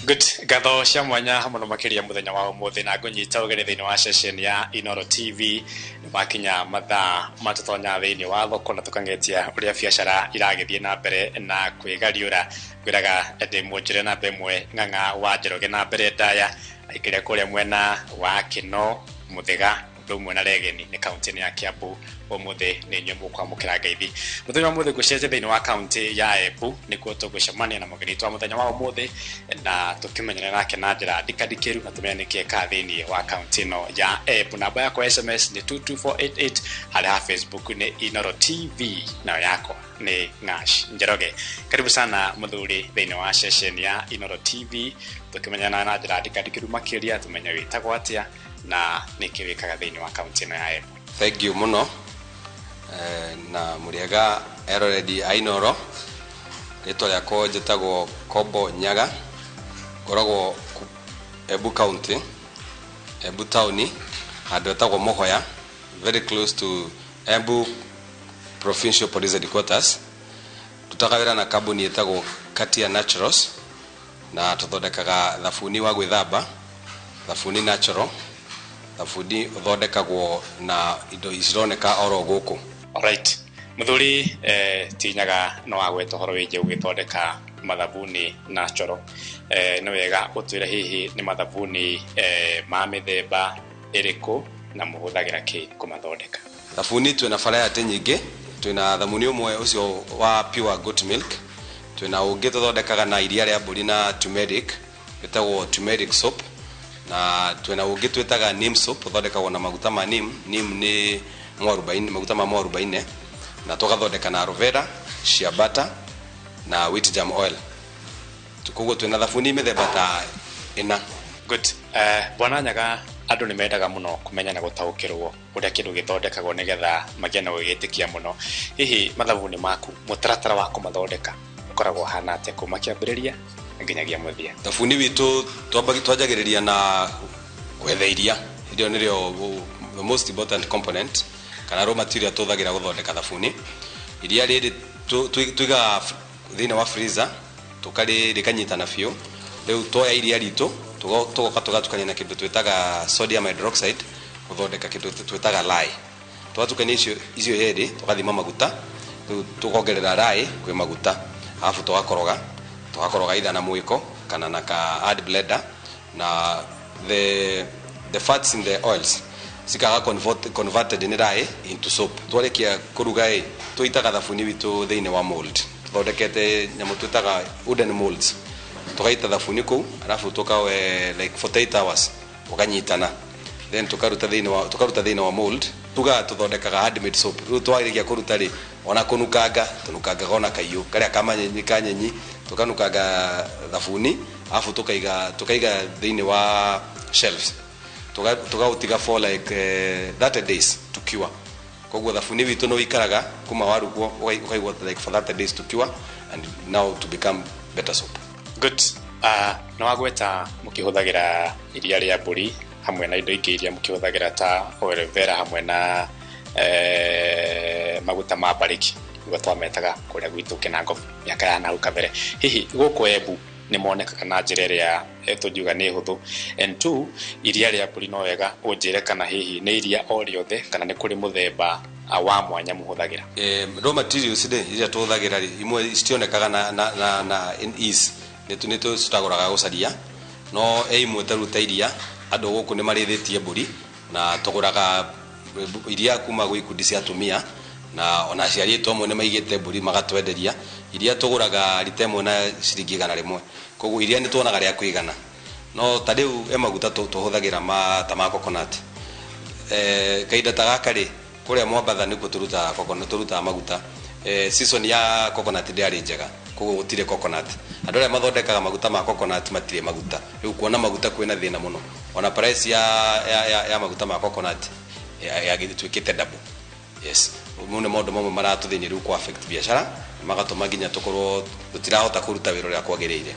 Good. Gatho cia mwanya muno makiria muthenya wa umuthi na ngunyita ugere thiini wa session ya Inoro TV ni makinya mathaa matutonya thiini wa thoko na tukangetia uria biacara iragithie na mbere na kwigariura kwiraga ndi munjire na bemwe ng'ang'a wa Njoroge na mbere ndaya aikiria kuria mwena wa Kino Muthiga ndumwe na Regeni ni county ya Kiambu umuthi ni nyumu kwa mukira ngeithi muthenya wa muthi gucete thiini wa county ya Embu nikuo tugucemania na mugeni twa muthenya wa umuthi na tukimenyana nake na njira ndikadikiru na tumenya nikieka thiini wa county no ya Embu. Namba yako SMS ni 22488 hali Facebook ni Inoro TV na yako ni Ngash Njoroge. Karibu sana muthuri thiini wa session ya Inoro TV tukimenyana na njira ndikadikiru makiria tumenya witagwo atia na nikiwikaga thiini wa county no ya Embu. Thank you muno. Na muriega already Ainoro rito yako jetagwo Kobo Nyaga goragwo Embu County Embu Town handu etagwo Mohoya very close to Embu Provincial Police Headquarters. Tutakawira na kabuni etagwo Katia Naturals na tuthondekaga thabuni wa gwithamba, thabuni natural, thabuni uthondekagwo na indo ironeka oro guku. Alright. Muthuri tinyaga no agweta horo wije ugithondeka mathabuni natural. No wega utwira hihi ni mathabuni ma mithemba iriku na muhuthagira ki kumathondeka. Thabuni twina variety nyingi, twina thabuni umwe ucio wa pure goat milk, twina ungi tuthondekaga na iria ria mburi na turmeric, etagwo turmeric soap, na twina ungi twetaga neem soap uthondekagwo na maguta ma neem. Neem ni mwarubaini, maguta ma mwarubaini, na tugathondeka na aloe vera, shea butter na wheat germ oil. Tukoguo twina thabuni mithemba ta ina. Good. Bwana Nyaga andu ni mendaga muno kumenya na gutaukirwo uria kindu githondekagwo nigetha magena gugitikia muno. Hihi mathabuni maku mutaratara wa kumathondeka ukoragwo hana ate kuma kiambiriria nginyagia muthia? Thabuni witu twambagitwajagiriria na gwetha iria. Irio nirio the most important component kana raw material tuthagira guthondeka thabuni. Iria riri tuiga thina wa freezer tukari rikanyitana fio. Riu toya iria ritu tugoka tugatukania na kindu twetaga sodium hydroxide guthondeka kindu twetaga lye. Twatukania icio yeri tugathima maguta tukongerera lye kwi maguta afu tugakoroga ida na mwiko kana na ka add blender na the fats in the oils sikaga converted in lye into soap. Twalekia kuruga tuitaga thabuni witu thiini wa mold tuthondekete nyamu twetaga wooden molds tugaita thabuni ku alafu tukawe like 48 hours ukanyitana then tukaruta thiini wa mold tuthondekaga handmade soap. Riu twarikia kuruta ri ona kunukanga ona kaiyo karia kamanyenyi kanyenyi tukanukanga thabuni alafu tukaiga thiini wa shelves tugautiga for like 30 days to cure. Koguo thabuni witu no ikaraga kuma waruguo ukaigwa like for 30 days to cure and now to become better soap. Good. No agweta mukihuthagira iria ria mburi hamwe na indo ingi iria mukihuthagira ta aloe vera hamwe na maguta ma bariki ugo twametaga kuria gwitu Kinango miaka ya na ukabere. Hihi guku Embu ni moneka na njira iria tujuga ni huthu. And 2 iria ria mburi no wega unjire kana hihi ni iria o riothe kana ni kuri muthemba wa mwanya muhuthagira? Raw materials iria tuhuthagira imwe istionekaga na in ease nitu tutaguraga gucaria no imwe taruta iria andu guku ni marithitie mburi na tuguraga iria kuma gwi kundi cia atumia na ona aciari to mwe ni maigite mburi magatwenderia iria tuguraga ritemo na ciringi 100. Koguo iria ni tuonaga ria kuigana no ta riu maguta tuhuthagira ma ta ma coconut. Kaida ta gaka ri kuria Mwambatha nikuo turuta maguta. Season ya coconut ndiari njega koguo gutire coconut. Andu aria mathondekaga maguta ma coconut matire maguta. Riu kuona maguta kwina thina muno. Ona price ya maguta ma coconut yagitwikite double. Yes. Mune mondo momwe maratuthinya riu ku affect biashara magatuma nginya tukorwo tutirahota kuruta wiro ria kwagirire.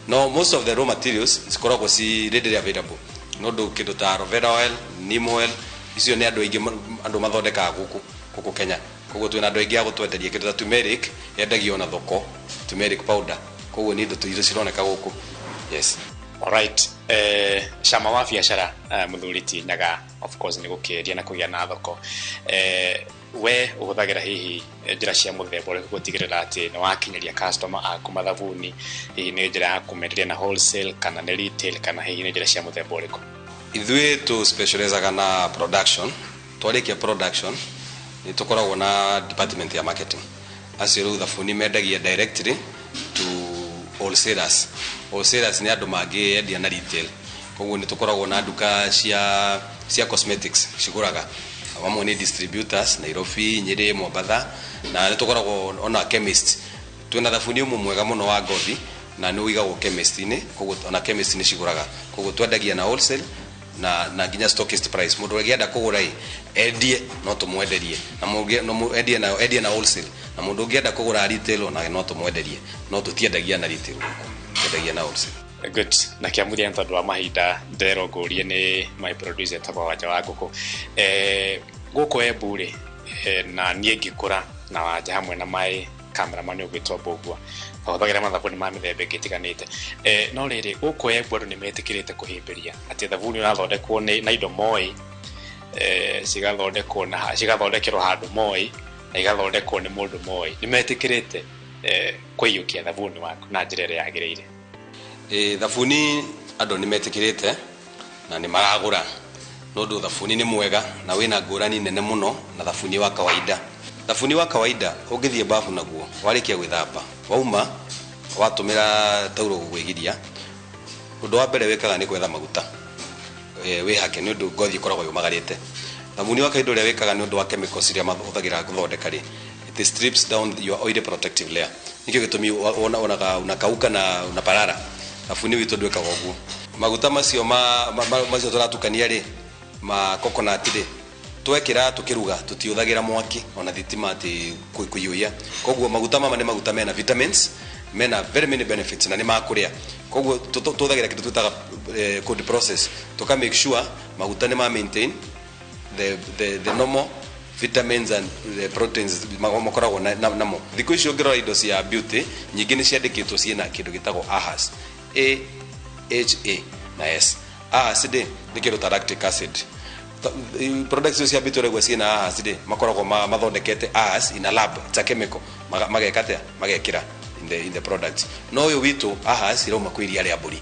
No most of the raw materials zikoragwo si readily available. No do kindu ta aloe vera oil, neem oil icio ni andu mathondekaga guku Kenya. Koguo twina andu aingi agutwenderia kindu ta turmeric yendagio na thoko, turmeric powder. Koguo ni indo tuizo cironeka guku. Yes. Alright, shama wa biacara muthuri Tinyaga, of course ni gukiria na kugia na thoko. We uhuthagira hihi njira cia muthemba uri gutigirira ati ni wakinyeria customer aku mathabuni, hihi ni njira ya kumenderia na wholesale kana ni retail kana hihi ni njira cia muthemba uriku? Ithuĩ tu specialize na production, twarikia production ni tukoragwo na department ya marketing. Acio rĩu thabuni mendagia directly to wholesalers. Wholesalers ni andu mangi endia na retail. Koguo ni tukoragwo na nduka cia cosmetics ciguraga. Amwe ni distributors Nairobi, Nyeri, Mombasa, na ni tukoragwo ona chemist. Twina thabuni umwe mwega muno wa ngothi na ni uigagwo chemist ni, koguo ona chemist ni ciguraga. Koguo twendagia na wholesale na nginya stockist price. Mundu agienda kugura endie no tumwenderie, na mundu endie na wholesale, na mundu agienda kugura retail na no tumwenderie, no tutiendagia na retail, twendagia na wholesale. Good. Na kiamuthia ntondu wa mahinda ndero ngurie ni my producer tagwa Wanja wa Nguku. Guku mbūri na nie ngikura na Wanja hamwe na my cameraman ugwitwa Mbugua ahuthagira mathabuni ma mithemba itiganite. No riri guku mbūri ni metikirite kuhimbiria ati thabuni urathondekwo na indo moi, cigathondekirwo handu moi na igathondekwo ni mundu moi. Ni metikirite kuiyukia thabuni waku na njira ĩrĩa yagĩrĩire. Thabuni andu ni metikirite na ni maragura, no ndu thabuni ni mwega na wina ngurani nene muno na thabuni wa kawaida. Thabuni wa kawaida ungithie bafu naguo warikia gwithamba, wauma watumira tauro gugwigiria, undu wa mbere wekaga ni gwetha maguta wihake ni undu ngothi ikoragwo yumagarite. Thabuni wa kawaida uria wekaga ni undu wa chemicals iria mahuthagira guthondeka ri, it strips down your oily protective layer. Nikio gitumi unakauka na unaparara. Thabuni witu ndwekaga uguo. Maguta macio macio turatukania ri ma coconut ri twekira tukiruga tutiuthagira mwaki ona thitima ati kuiyuia. Koguo maguta mama ni maguta mena vitamins, mena very many benefits na ni makuria. Koguo tuthagira kindu twitaga cold process to make sure maguta ni ma maintain the normal vitamins and the proteins makoragwo namo. Thikũ icio ngirora indo cia beauty nyingĩ ni ciandĩkĩtwo ciena kindu gitagwo AHAS, AHA na S. AHAS ni kindu ta lactic acid. Products cia beauty regwa ciena AHAS makoragwo mathondekete AHAS in a lab, it's a chemical magekira in the products. No yo witu AHAS irauma kwa iria rĩa mbũri,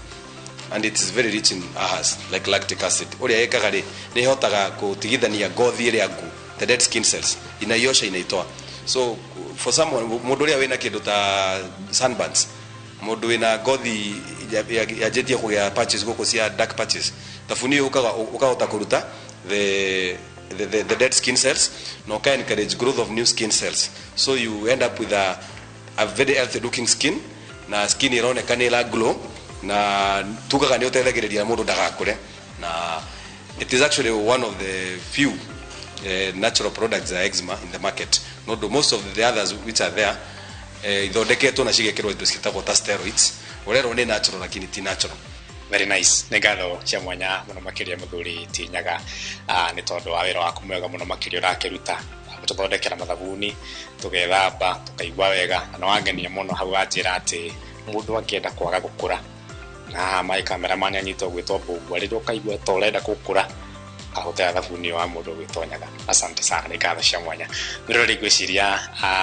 and it is very rich in AHAS like lactic acid. Uria yekaga ri ni hotaga kutigithania ngothi ĩrĩa ngu, the dead skin cells inaiosha inaitoa. So for someone mundu uria wina kindu ta sunburns, mundu wina ngothi yajetie kugia patches goko cia dark patches, thabuni ukahota kuruta the dead skin cells no can encourage growth of new skin cells, so you end up with a very healthy looking skin na skin ironeka ni la glow na tukaga ni uteithagiriria mundu ndagakure. Na it is actually one of the few natural products za eczema in the market. Not most of the others which are there ithondeketwo na cigekirwo indo citagwo ta steroids, urero ni natural lakini ti natural. Very nice. Ngatho cia mwanya muno makiria muthuri Tinyaga ni tondu wa wira waku mwega muno makiria urakiruta tuthondekera mathabuni tugethamba tukaigua wega na wangenia muno hau anjira ati mundu akienda kwaga gukura na my cameraman anyitwo gwitwo Mbugua ri ukaigua to urenda gukura ahotera thabuni wa mundu gwitonyaga. Asante sana. Ni ngatho cia mwanya mirori gwiciria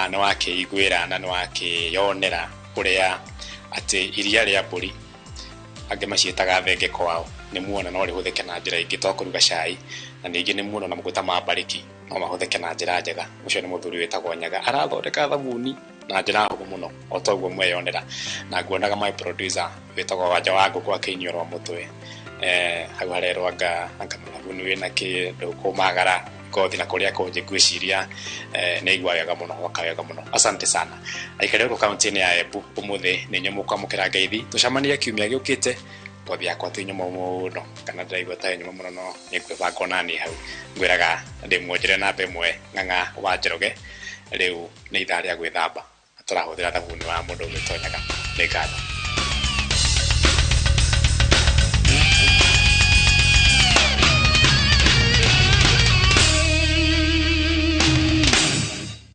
na wakiiguira na ni wakiyonera kuria ati iria ria mbũri ange macietaga thenge kwao ni muona no rihuthike na njira ingi to kuruga cai, na ningi ni muona na maguta ma mbariki no mahuthike na njira njega. Ucio ni muthuri witagwo Nyaga arathondeka thabuni na njira hugu muno o toguo mweyonera, na nguonaga my producer witagwo Wanja wa Nguku akinyoro mutwe hau harero anga mathabuni wina kindu kumagara ngothi na kuria kunje gwiciria ni igwa wega muno wakawega muno. Asante sana. Aikarero kaunti-ini ya Embu umuthi ni nyomu kwa mukira ngeithi tucamania kiumia giukite ngothi yakwa ti nyomu muno kana ndaigua ta nyomu muno no ni kwibanga nani hau ngwiraga ndi mwonjire na bemwe ng'ang'a wa Njoroge riu ni ithaa ria gwithamba turahuthira thabuni wa mundu gwitonyaga. Ni ngatho.